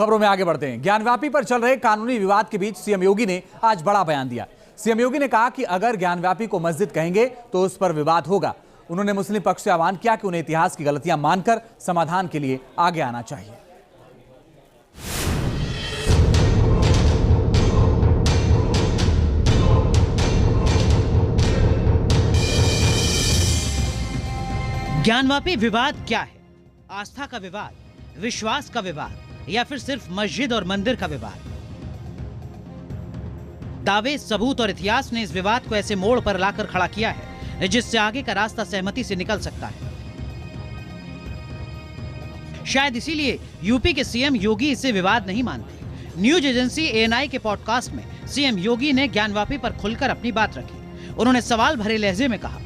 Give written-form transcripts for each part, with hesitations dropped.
खबरों में आगे बढ़ते हैं। ज्ञानव्यापी पर चल रहे कानूनी विवाद के बीच सीएम योगी ने आज बड़ा बयान दिया। सीएम योगी ने कहा कि अगर ज्ञानव्यापी को मस्जिद कहेंगे तो उस पर विवाद होगा। उन्होंने मुस्लिम पक्ष से आह्वान किया कि उन्हें इतिहास की गलतियां मानकर समाधान के लिए आगे आना चाहिए। ज्ञानव्यापी विवाद क्या है? आस्था का विवाद, विश्वास का विवाद या फिर सिर्फ मस्जिद और मंदिर का विवाद? दावे, सबूत और इतिहास ने इस विवाद को ऐसे मोड़ पर लाकर खड़ा किया है जिससे आगे का रास्ता सहमति से निकल सकता है। शायद इसीलिए यूपी के सीएम योगी इसे विवाद नहीं मानते। न्यूज एजेंसी ANI के पॉडकास्ट में सीएम योगी ने ज्ञानव्यापी पर खुलकर अपनी बात रखी। उन्होंने सवाल भरे लहजे में कहा,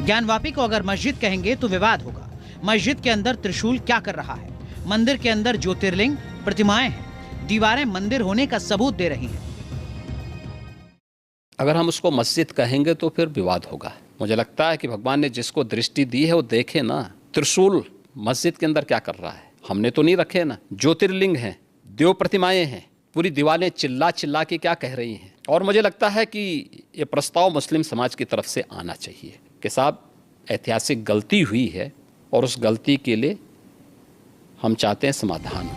ज्ञानव्यापी को अगर मस्जिद कहेंगे तो विवाद होगा। मस्जिद के अंदर त्रिशूल क्या कर रहा है? मंदिर के अंदर ज्योतिर्लिंग, प्रतिमाएं हैं, दीवारें मंदिर होने का सबूत दे रही हैं। अगर हम उसको मस्जिद कहेंगे तो फिर विवाद होगा। मुझे लगता है कि भगवान ने जिसको दृष्टि दी है वो देखे ना। त्रिशूल मस्जिद के अंदर क्या कर रहा है? हमने तो नहीं रखे ना। ज्योतिर्लिंग हैं, देव प्रतिमाएं हैं, पूरी दीवारें चिल्ला चिल्ला के क्या कह रही हैं। और मुझे लगता है कि ये प्रस्ताव मुस्लिम समाज की तरफ से आना चाहिए कि साहब ऐतिहासिक गलती हुई है और उस गलती के लिए हम चाहते हैं समाधान।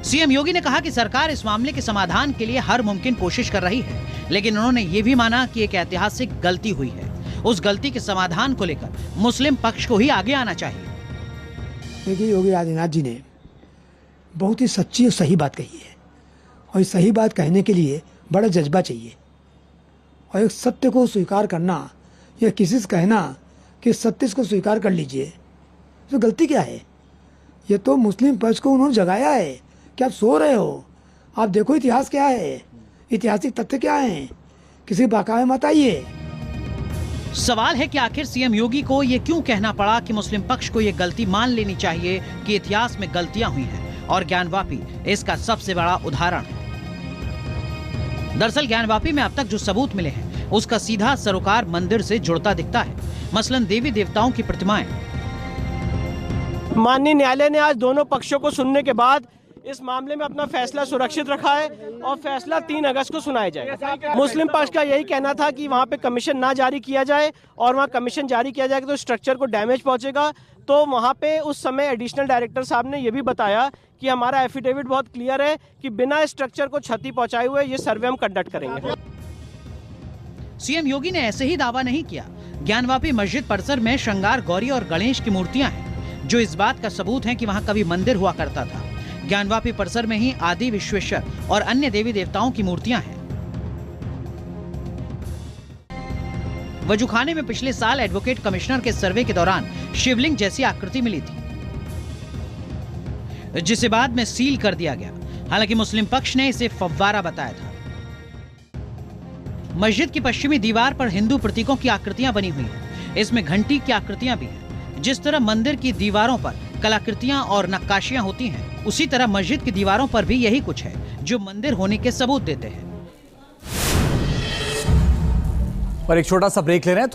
सीएम योगी ने कहा कि सरकार इस मामले के समाधान के लिए हर मुमकिन कोशिश कर रही है, लेकिन उन्होंने ये भी माना कि एक ऐतिहासिक गलती हुई है। उस गलती के समाधान को लेकर मुस्लिम पक्ष को ही आगे आना चाहिए। देखिए, योगी आदित्यनाथ जी ने बहुत ही सच्ची और सही बात कही है, और इस सही बात कहने के लिए बड़ा जज्बा चाहिए। और एक सत्य को स्वीकार करना या किसी से कहना कि सत्य को स्वीकार कर लीजिए, तो गलती क्या है? ये तो मुस्लिम पक्ष को उन्होंने जगाया है कि आप सो रहे हो, आप देखो इतिहास क्या है, ऐतिहासिक तथ्य क्या हैं, किसी बाकाए मत आइए। सवाल है कि आखिर सीएम योगी को ये क्यों कहना पड़ा कि मुस्लिम पक्ष को ये गलती मान लेनी चाहिए कि इतिहास में गलतियां हुई हैं, और ज्ञानव्यापी इसका सबसे बड़ा उदाहरण है। दरअसल ज्ञानव्यापी में अब तक जो सबूत मिले हैं उसका सीधा सरोकार मंदिर से जुड़ता दिखता है। मसलन देवी देवताओं की प्रतिमाएं। माननीय न्यायालय ने आज दोनों पक्षों को सुनने के बाद इस मामले में अपना फैसला सुरक्षित रखा है और फैसला 3 अगस्त को सुनाया जाएगा। मुस्लिम पक्ष का यही कहना था कि वहां पे कमीशन ना जारी किया जाए, और वहां कमीशन जारी किया जाएगा तो स्ट्रक्चर को डैमेज पहुंचेगा। तो वहां पे उस समय एडिशनल डायरेक्टर साहब ने यह भी बताया कि हमारा एफिडेविट बहुत क्लियर है कि बिना स्ट्रक्चर को क्षति पहुंचाए हुए ये सर्वे हम कंडक्ट करेंगे। सीएम योगी ने ऐसे ही दावा नहीं किया। ज्ञानव्यापी मस्जिद परिसर में श्रृंगार गौरी और गणेश की मूर्तियां हैं, जो इस बात का सबूत है कि वहां कभी मंदिर हुआ करता था। ज्ञानव्यापी परिसर में ही आदि विश्वेश्वर और अन्य देवी देवताओं की मूर्तियां हैं। वजूखाने में पिछले साल एडवोकेट कमिश्नर के सर्वे के दौरान शिवलिंग जैसी आकृति मिली थी, जिसे बाद में सील कर दिया गया। हालांकि मुस्लिम पक्ष ने इसे फव्वारा बताया था। मस्जिद की पश्चिमी दीवार पर हिंदू प्रतीकों की आकृतियां बनी हुई हैं। इसमें घंटी की आकृतियां भी हैं। जिस तरह मंदिर की दीवारों पर कलाकृतियां और नक्काशियां होती हैं, उसी तरह मस्जिद की दीवारों पर भी यही कुछ है जो मंदिर होने के सबूत देते हैं। पर एक छोटा सा ब्रेक ले रहे हैं।